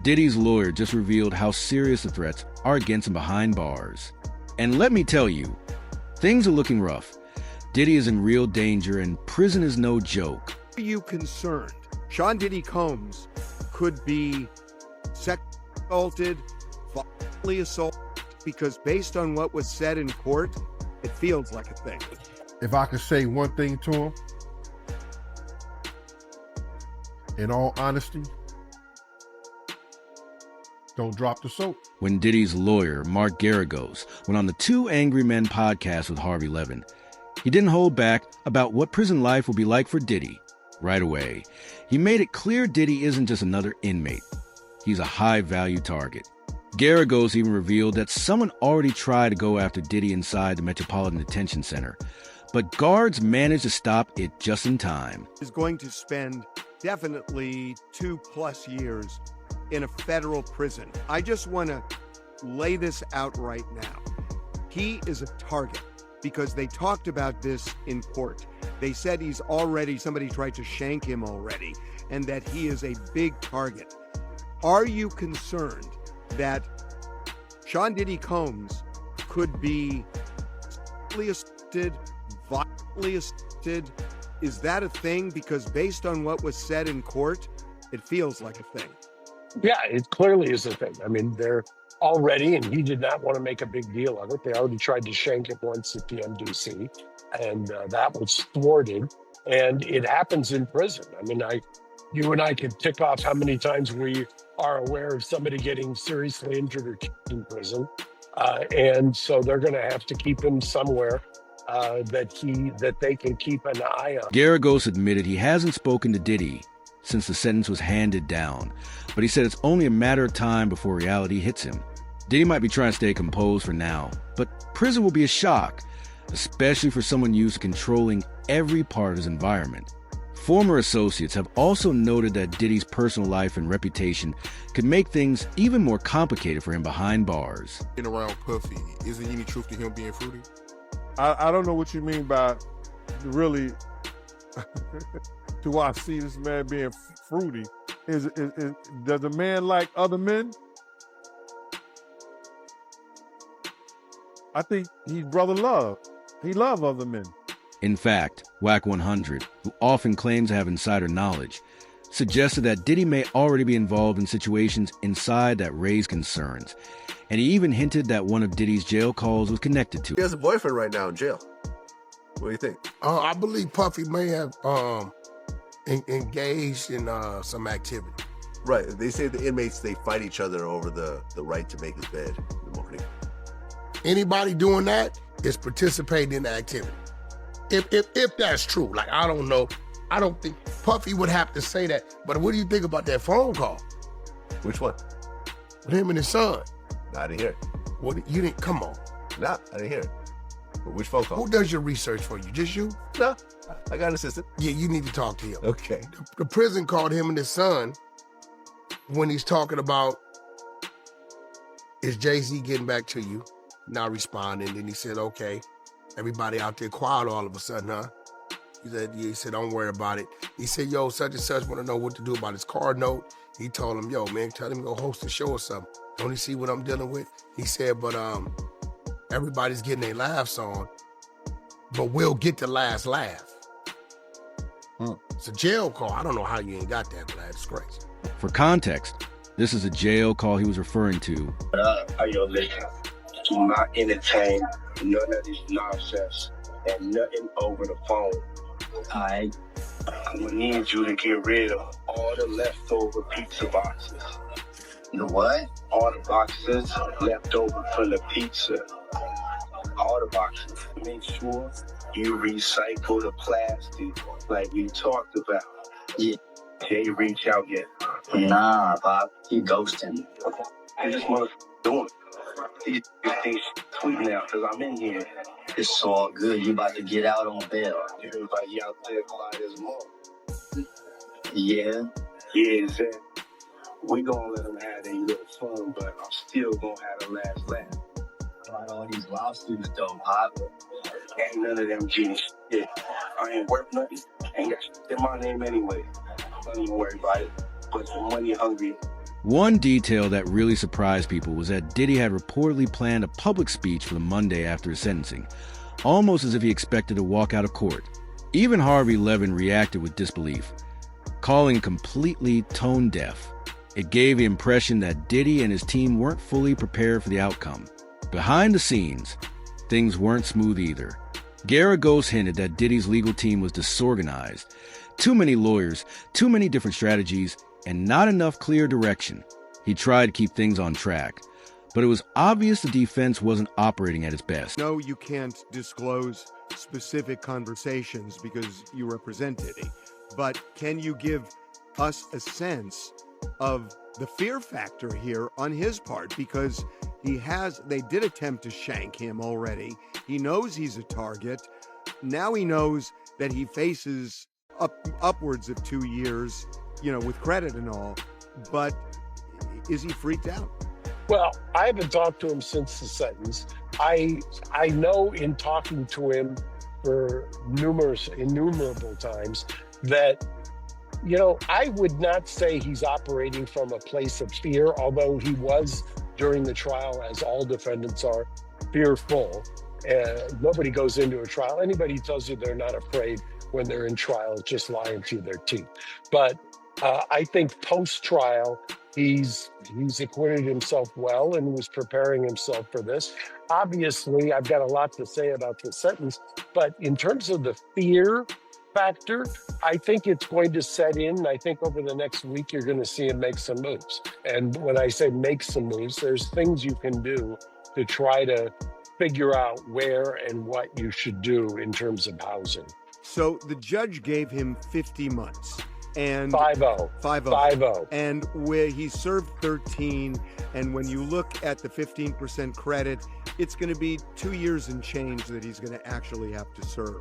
Diddy's lawyer just revealed how serious the threats are against him behind bars. And let me tell you, things are looking rough. Diddy is in real danger and prison is no joke. Are you concerned Sean Diddy Combs could be sexually assaulted, violently assaulted? Because based on what was said in court, it feels like a thing. If I could say one thing to him, in all honesty, don't drop the soap. When Diddy's lawyer, Mark Garagos, went on the Two Angry Men podcast with Harvey Levin, he didn't hold back about what prison life will be like for Diddy. Right away, he made it clear Diddy isn't just another inmate. He's a high-value target. Garagos even revealed that someone already tried to go after Diddy inside the Metropolitan Detention Center, but guards managed to stop it just in time. Is going to spend definitely 2+ years in a federal prison. I just want to lay this out right now. He is a target because they talked about this in court. They said somebody tried to shank him already, and that he is a big target. Are you concerned that Sean Diddy Combs could be sexually assaulted, violently assaulted? Is that a thing? Because based on what was said in court, it feels like a thing. Yeah, it clearly is a thing. I mean, they're already, and he did not want to make a big deal of it. They already tried to shank him once at the MDC, and that was thwarted. And it happens in prison. I mean, you and I could tick off how many times we are aware of somebody getting seriously injured or killed in prison. And so they're going to have to keep him somewhere that they can keep an eye on. Garagos admitted he hasn't spoken to Diddy since the sentence was handed down, but he said it's only a matter of time before reality hits him. Diddy might be trying to stay composed for now, but prison will be a shock, especially for someone used to controlling every part of his environment. Former associates have also noted that Diddy's personal life and reputation could make things even more complicated for him behind bars. Around Puffy, isn't any truth to him being fruity? I don't know what you mean by really, do I see this man being fruity? Does a man like other men? I think he's brother love. He love other men. In fact, Whack 100, who often claims to have insider knowledge, suggested that Diddy may already be involved in situations inside that raise concerns. And he even hinted that one of Diddy's jail calls was connected to it. He has a boyfriend right now in jail. What do you think? I believe Puffy may have engaged in some activity. Right. They say the inmates, they fight each other over the right to make his bed in the morning. Anybody doing that is participating in the activity. If that's true, like, I don't know. I don't think Puffy would have to say that. But what do you think about that phone call? Which one? With him and his son. Nah, I didn't hear it. What, you didn't, come on. Nah, I didn't hear it. But which phone call? Who does your research for you? Just you? No, I got an assistant. Yeah, you need to talk to him. Okay. The prison called him and his son when he's talking about, is Jay-Z getting back to you? Not responding. Then he said, okay. Everybody out there quiet all of a sudden, huh? He said, don't worry about it. He said, yo, such and such want to know what to do about his car note. He told him, yo, man, tell him to go host a show or something. Don't he see what I'm dealing with? He said, but everybody's getting their laughs on, but we'll get the last laugh. It's a jail call. I don't know how you ain't got that, but that's crazy. For context, this is a jail call he was referring to. How you living? Do not entertain none of this nonsense and nothing over the phone. Alright? I'm gonna need you to get rid of all the leftover pizza boxes. The what? All the boxes left over from the pizza. All the boxes. Make sure you recycle the plastic like we talked about. Yeah. Can you reach out yet? Nah, Bob. He ghosting. I just want to do it. These things tweeting out because I'm in here. It's all good. You about to get out on bail. Everybody out there quiet as more. Yeah. Yeah, exactly. We gonna let them have their little fun, but I'm still gonna have the last laugh. Like all these lawsuits though, Pop. Ain't none of them getting shit. I ain't worth nothing. Ain't got shit in my name anyway. Don't even worry about it. But for money hungry. One detail that really surprised people was that Diddy had reportedly planned a public speech for the Monday after his sentencing, almost as if he expected to walk out of court. Even Harvey Levin reacted with disbelief, calling completely tone deaf. It gave the impression that Diddy and his team weren't fully prepared for the outcome. Behind the scenes, things weren't smooth either. Garagos hinted that Diddy's legal team was disorganized. Too many lawyers, too many different strategies, and not enough clear direction. He tried to keep things on track, but it was obvious the defense wasn't operating at its best. No, you can't disclose specific conversations because you represent Diddy, but can you give us a sense of the fear factor here on his part? Because they did attempt to shank him already. He knows he's a target. Now he knows that he faces upwards of 2 years, with credit and all. But is he freaked out? Well, I haven't talked to him since the sentence. I know in talking to him for innumerable times that, I would not say he's operating from a place of fear, although he was during the trial, as all defendants are, fearful. Nobody goes into a trial. Anybody who tells you they're not afraid when they're in trial is just lying through their teeth. But I think post-trial, he's acquitted himself well and was preparing himself for this. Obviously, I've got a lot to say about the sentence, but in terms of the fear factor, I think it's going to set in. I think over the next week, you're going to see him make some moves. And when I say make some moves, there's things you can do to try to figure out where and what you should do in terms of housing. So the judge gave him 50 months. And 5-0. 5-0. And where he served 13, and when you look at the 15% credit, it's going to be 2 years and change that he's going to actually have to serve.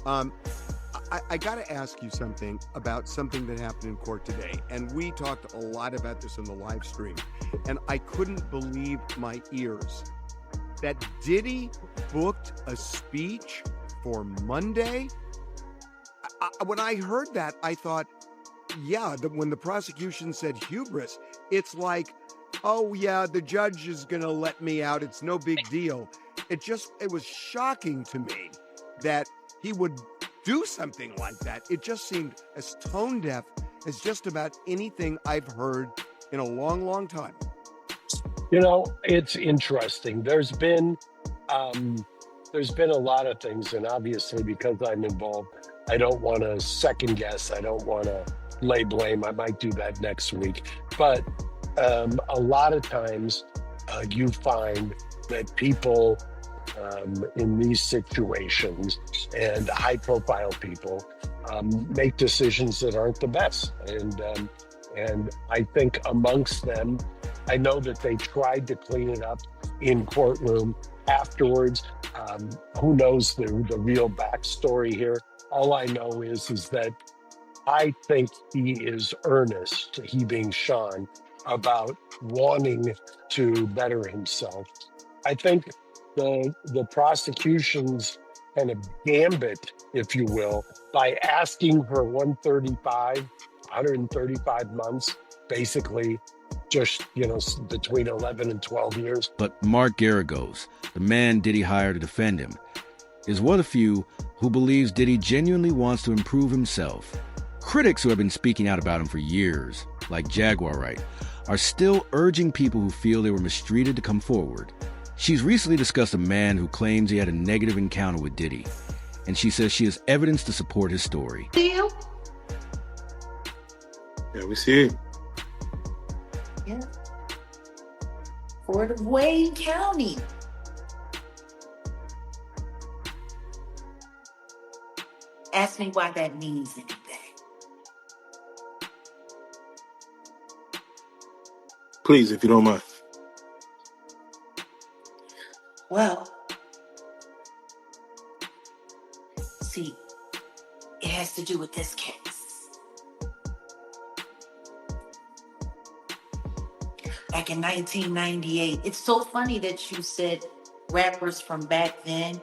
I got to ask you something about something that happened in court today, and we talked a lot about this in the live stream, and I couldn't believe my ears that Diddy booked a speech for Monday. When I heard that, I thought, when the prosecution said hubris, it's like, oh yeah, the judge is going to let me out. It's no big deal. It was shocking to me that he would do something like that. It just seemed as tone deaf as just about anything I've heard in a long, long time. It's interesting. There's been a lot of things, and obviously because I'm involved, I don't want to second guess. I don't want to lay blame. I might do that next week. But a lot of times you find that people in these situations, and high-profile people, make decisions that aren't the best. And I think amongst them, I know that they tried to clean it up in courtroom afterwards. Who knows the real backstory here? All I know is that I think he is earnest, he being Sean, about wanting to better himself. I think the prosecution's kind of gambit, if you will, by asking for 135 months, basically just, between 11 and 12 years. But Mark Garagos, the man Diddy hired to defend him, is one of the few who believes Diddy genuinely wants to improve himself. Critics who have been speaking out about him for years, like Jaguar Wright, are still urging people who feel they were mistreated to come forward. She's recently discussed a man who claims he had a negative encounter with Diddy, and she says she has evidence to support his story. See you? Yeah, we see it. Yeah. Fort Wayne County. Ask me why that means anything. Please, if you don't mind. Well, see, it has to do with this case. Back in 1998, it's so funny that you said rappers from back then,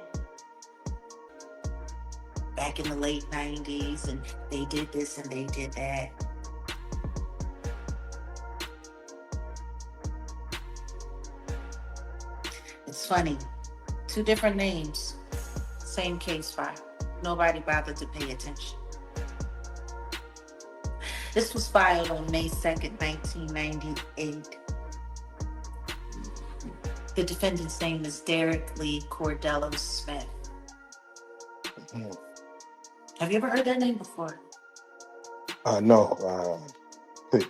back in the late 90s, and they did this and they did that. It's funny. 2 different names, same case file. Nobody bothered to pay attention. This was filed on May 2nd, 1998. The defendant's name is Derek Lee Cordello Smith. Have you ever heard that name before? No. Please.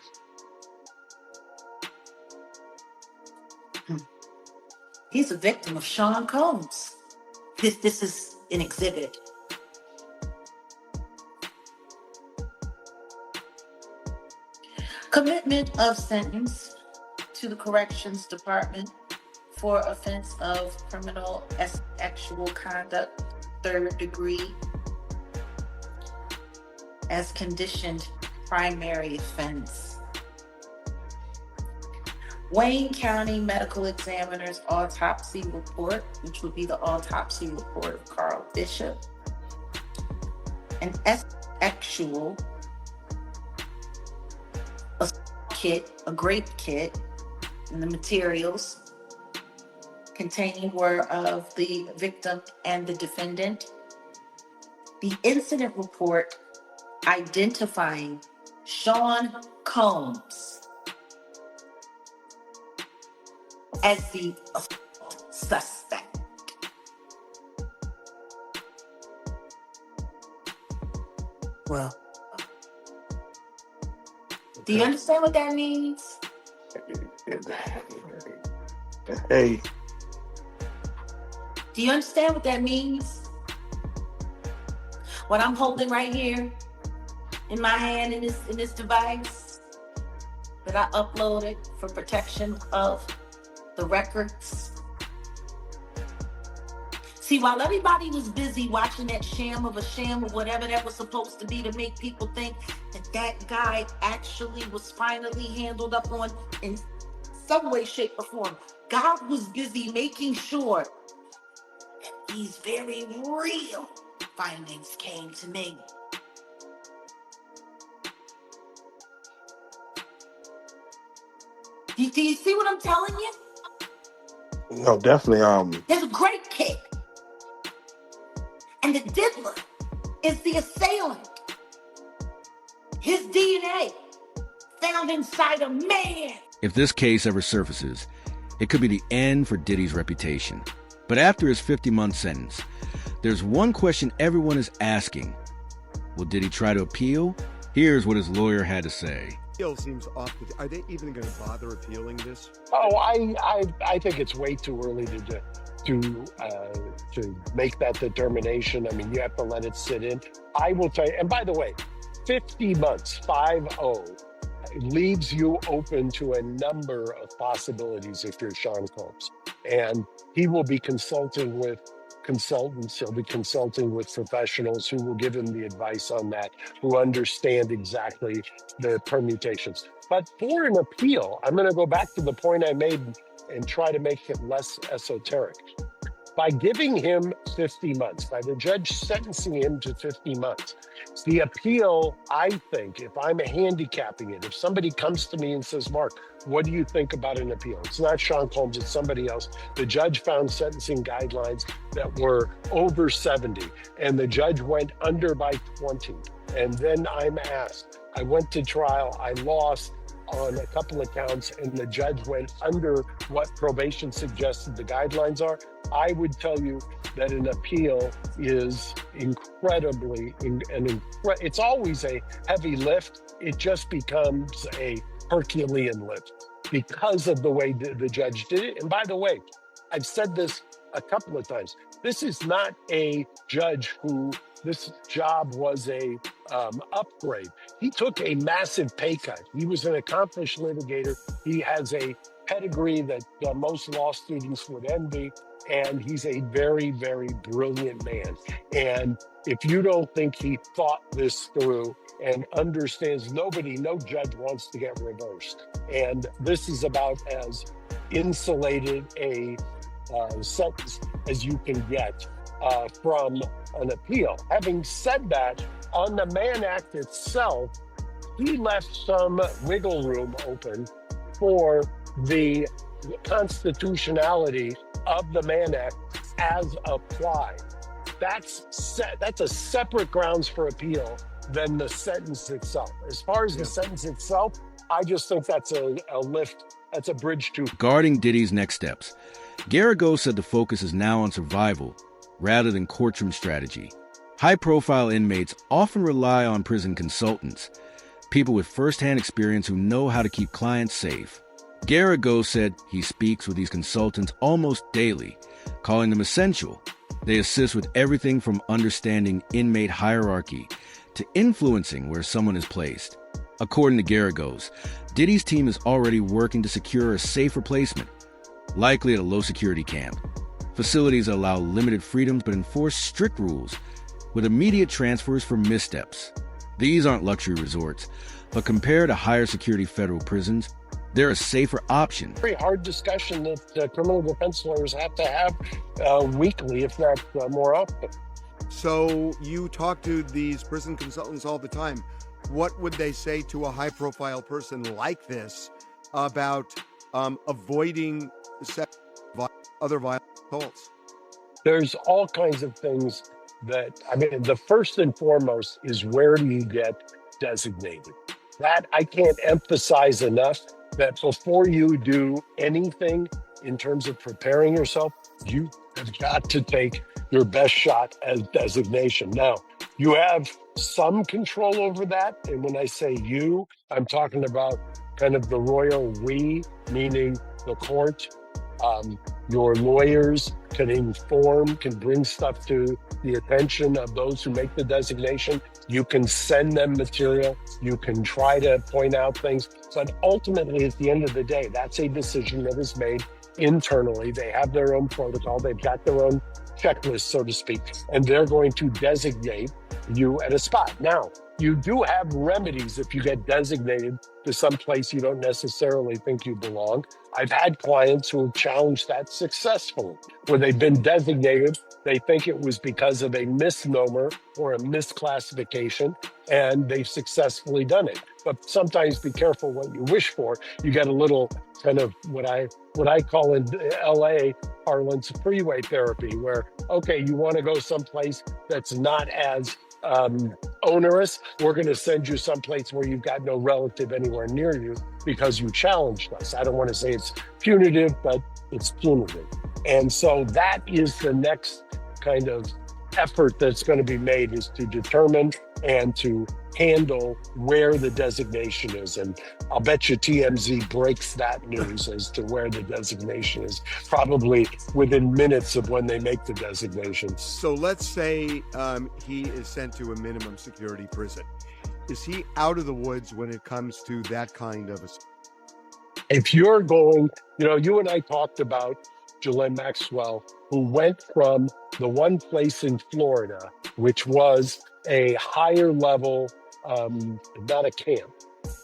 He's a victim of Sean Combs. This is an exhibit. Commitment of sentence to the Corrections Department for offense of criminal sexual conduct, 3rd degree, as conditioned primary offense. Wayne County Medical Examiner's autopsy report, which would be the autopsy report of Carl Bishop, an actual kit, a grape kit, and the materials contained were of the victim and the defendant. The incident report identifying Sean Combs as the suspect. Well, do you understand what that means? Hey, Do you understand what that means? What I'm holding right here in my hand in this device that I uploaded for protection of the records. See, while everybody was busy watching that sham of whatever that was supposed to be to make people think that guy actually was finally handled up on in some way, shape, or form, God was busy making sure that these very real findings came to me. Do you see what I'm telling you? no, definitely. There's a great kid. And the diddler is the assailant. His DNA found inside a man. If this case ever surfaces, it could be the end for Diddy's reputation. But after his 50-month sentence, there's one question everyone is asking. Will Diddy try to appeal? Here's what his lawyer had to say. Appeal seems off. Are they even going to bother appealing this? Oh, I think it's way too early to make that determination. I mean, you have to let it sit in. I will tell you, and by the way, 50 months, 50, leaves you open to a number of possibilities if you're Sean Combs. And he will be consulting with consultants, he'll be consulting with professionals who will give him the advice on that, who understand exactly the permutations. But for an appeal, I'm going to go back to the point I made and try to make it less esoteric. By giving him 50 months, by the judge sentencing him to 50 months, the appeal, I think, if I'm handicapping it, if somebody comes to me and says, Mark, what do you think about an appeal? It's not Sean Combs, it's somebody else. The judge found sentencing guidelines that were over 70, and the judge went under by 20. And then I'm asked, I went to trial, I lost on a couple of counts, and the judge went under what probation suggested the guidelines are. I would tell you that an appeal is incredibly, it's always a heavy lift. It just becomes a Herculean lift because of the way the judge did it. And by the way, I've said this a couple of times. This is not a judge who this job was a upgrade. He took a massive pay cut. He was an accomplished litigator. He has a pedigree that most law students would envy. And he's a very, very brilliant man. And if you don't think he thought this through and understands, no judge wants to get reversed. And this is about as insulated a sentence as you can get from an appeal. Having said that, on the Mann Act itself, he left some wiggle room open for the constitutionality of the Mann Act as applied. That's a separate grounds for appeal than the sentence itself. As far as the sentence itself, I just think that's a lift. That's a bridge to. Guarding Diddy's next steps, Garagos said the focus is now on survival rather than courtroom strategy. High-profile inmates often rely on prison consultants, people with first-hand experience who know how to keep clients safe. Garagos said he speaks with these consultants almost daily, calling them essential. They assist with everything from understanding inmate hierarchy to influencing where someone is placed. According to Garagos, Diddy's team is already working to secure a safe replacement, likely at a low-security camp. Facilities allow limited freedoms but enforce strict rules, with immediate transfers for missteps. These aren't luxury resorts, but compared to higher security federal prisons, they're a safer option. Very hard discussion that criminal defense lawyers have to have weekly, if not more often. So you talk to these prison consultants all the time. What would they say to a high-profile person like this about avoiding other violent assaults? There's all kinds of things that, I mean, the first and foremost is, where do you get designated? That I can't emphasize enough, that before you do anything in terms of preparing yourself, you have got to take your best shot as designation. Now, you have some control over that. And when I say you, I'm talking about kind of the royal we, meaning the court. Your lawyers can inform, can bring stuff to the attention of those who make the designation. You can send them material. You can try to point out things. But ultimately, at the end of the day, that's a decision that is made internally. They have their own protocol. They've got their own checklist, so to speak, and they're going to designate you at a spot. Now, you do have remedies if you get designated to some place you don't necessarily think you belong. I've had clients who have challenged that successfully, where they've been designated. They think it was because of a misnomer or a misclassification, and they've successfully done it. But sometimes be careful what you wish for. You get a little kind of what I call in LA parlance freeway therapy, where, okay, you want to go someplace that's not as onerous. We're going to send you someplace where you've got no relative anywhere near you because you challenged us. I don't want to say it's punitive, but it's punitive. And so that is the next kind of effort that's going to be made, is to determine and to handle where the designation is. And I'll bet you TMZ breaks that news as to where the designation is, probably within minutes of when they make the designation. So let's say he is sent to a minimum security prison. Is he out of the woods when it comes to that kind of a... If you're going, you and I talked about Ghislaine Maxwell, who went from the one place in Florida, which was a higher level, not a camp.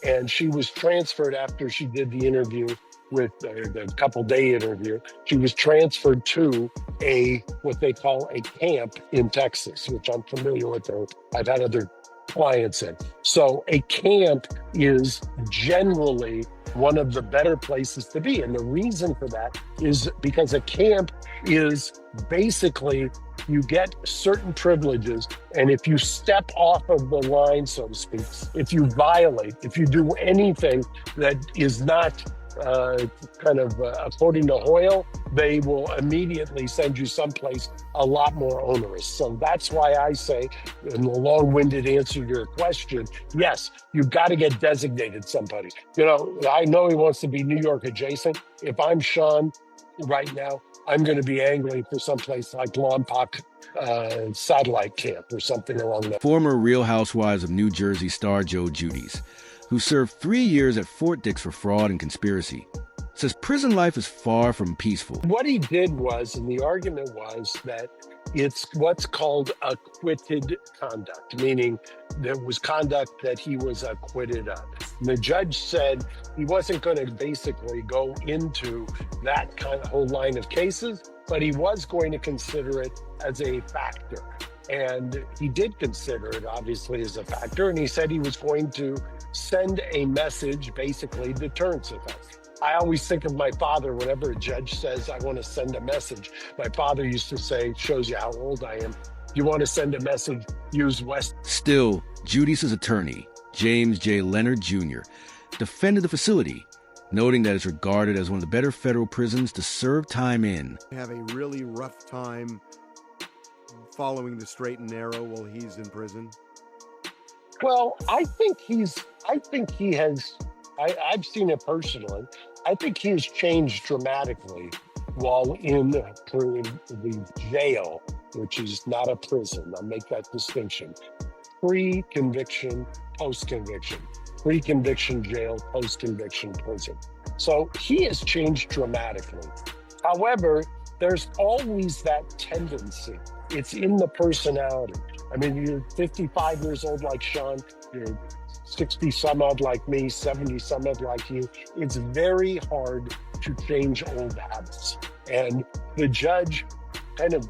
And she was transferred after she did the interview with the couple-day interview. She was transferred to what they call a camp in Texas, which I'm familiar with. I've had other clients in. So a camp is generally one of the better places to be. And the reason for that is because a camp is basically, you get certain privileges. And if you step off of the line, so to speak, if you violate, if you do anything that is not according to Hoyle, they will immediately send you someplace a lot more onerous. So that's why I say, in the long-winded answer to your question, yes, you've got to get designated somebody. I know he wants to be New York adjacent. If I'm Sean right now, I'm going to be angling for someplace like Lompoc satellite camp or something along that. Former Real Housewives of New Jersey star Joe Giudice, who served 3 years at Fort Dix for fraud and conspiracy, says prison life is far from peaceful. What he did was, and the argument was, that it's what's called acquitted conduct, meaning there was conduct that he was acquitted of. And the judge said he wasn't going to basically go into that kind of whole line of cases, but he was going to consider it as a factor. And he did consider it, obviously, as a factor. And he said he was going to send a message, basically deterrence effect. I always think of my father whenever a judge says, I want to send a message. My father used to say, shows you how old I am. You want to send a message, use West. Still, Giudice's attorney, James J. Leonard Jr., defended the facility, noting that it's regarded as one of the better federal prisons to serve time in. Have a really rough time following the straight and narrow while he's in prison. Well, I've seen it personally. I think he's changed dramatically while in the jail, which is not a prison. I'll make that distinction. Pre-conviction, post-conviction. Pre-conviction jail, post-conviction prison. So he has changed dramatically. However, there's always that tendency. It's in the personality. I mean, you're 55 years old like Sean, you're 60 some odd like me, 70 some odd like you. It's very hard to change old habits. And the judge kind of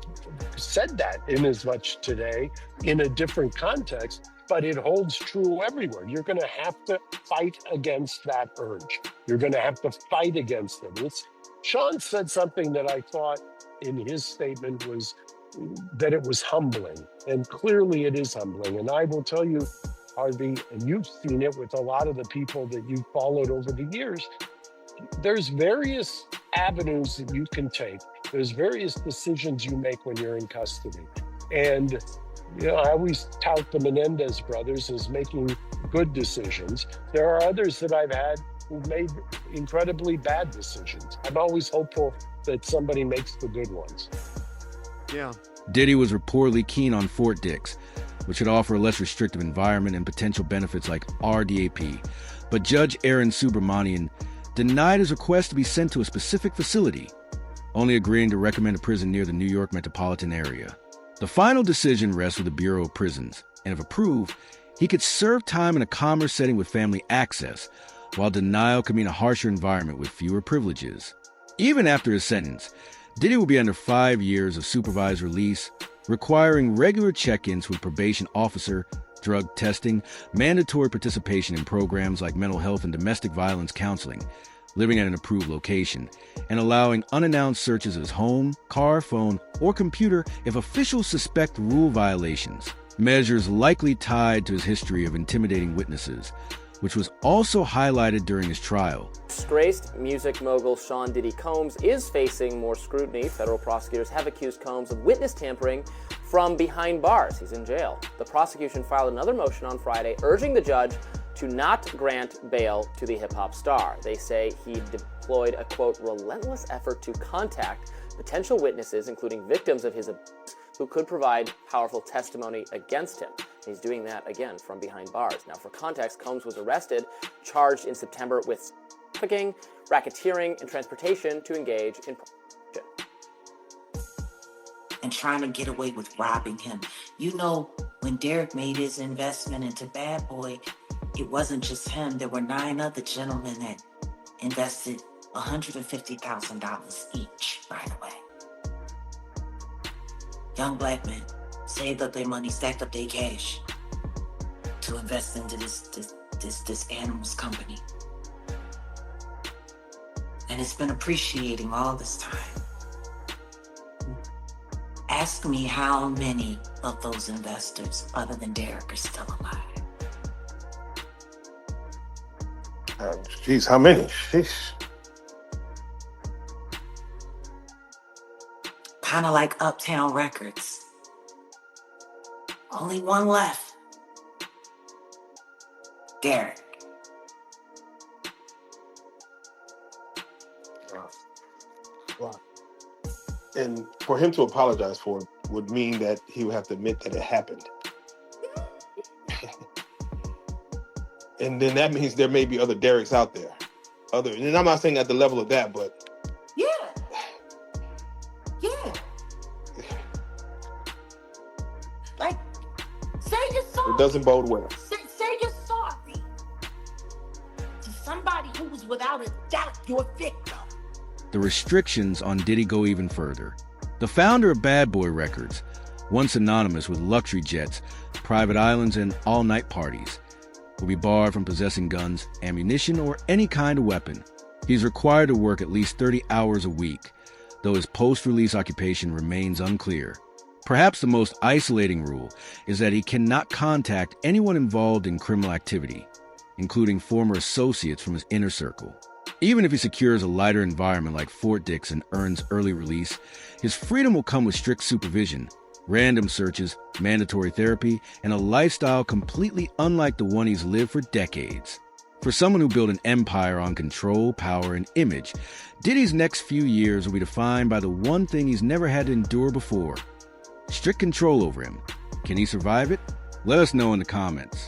said that in as much today in a different context, but it holds true everywhere. You're going to have to fight against that urge. You're going to have to fight against it. Sean said something that I thought in his statement was that it was humbling. And clearly it is humbling. And I will tell you, Harvey, and you've seen it with a lot of the people that you've followed over the years, there's various avenues that you can take. There's various decisions you make when you're in custody. And I always tout the Menendez brothers as making good decisions. There are others that I've had who've made incredibly bad decisions. I'm always hopeful that somebody makes the good ones. Yeah. Diddy was reportedly keen on Fort Dix, which would offer a less restrictive environment and potential benefits like RDAP. But Judge Aaron Subramanian denied his request to be sent to a specific facility, only agreeing to recommend a prison near the New York metropolitan area. The final decision rests with the Bureau of Prisons, and if approved, he could serve time in a calmer setting with family access, while denial could mean a harsher environment with fewer privileges. Even after his sentence, Diddy will be under 5 years of supervised release, requiring regular check-ins with probation officer, drug testing, mandatory participation in programs like mental health and domestic violence counseling, living at an approved location, and allowing unannounced searches of his home, car, phone, or computer if officials suspect rule violations. Measures likely tied to his history of intimidating witnesses, which was also highlighted during his trial. Disgraced music mogul Sean Diddy Combs is facing more scrutiny. Federal prosecutors have accused Combs of witness tampering from behind bars. He's in jail. The prosecution filed another motion on Friday urging the judge to not grant bail to the hip-hop star. They say he deployed a, quote, relentless effort to contact potential witnesses, including victims of his abuse, who could provide powerful testimony against him. He's doing that, again, from behind bars. Now, for context, Combs was arrested, charged in September with trafficking, racketeering, and transportation to engage in prostitution. And trying to get away with robbing him. You know, when Derek made his investment into Bad Boy, it wasn't just him. There were 9 other gentlemen that invested $150,000 each right away. Young black men saved up their money, stacked up their cash to invest into this animals company. And it's been appreciating all this time. Ask me how many of those investors, other than Derek, are still alive. Geez, how many? Sheesh. Kind of like Uptown Records. Only one left. Derek. Wow. And for him to apologize for it would mean that he would have to admit that it happened. And then that means there may be other Dereks out there. And I'm not saying at the level of that, but Yeah. Like, say you're sorry. it doesn't bode well. Say you're sorry to somebody who was without a doubt your victim. The restrictions on Diddy go even further. The founder of Bad Boy Records, once synonymous with luxury jets, private islands, and all-night parties, will be barred from possessing guns, ammunition, or any kind of weapon. He's required to work at least 30 hours a week, though his post-release occupation remains unclear. Perhaps the most isolating rule is that he cannot contact anyone involved in criminal activity, including former associates from his inner circle. Even if he secures a lighter environment like Fort Dix and earns early release, his freedom will come with strict supervision, random searches, mandatory therapy, and a lifestyle completely unlike the one he's lived for decades. For someone who built an empire on control, power, and image, Diddy's next few years will be defined by the one thing he's never had to endure before: strict control over him. Can he survive it? Let us know in the comments.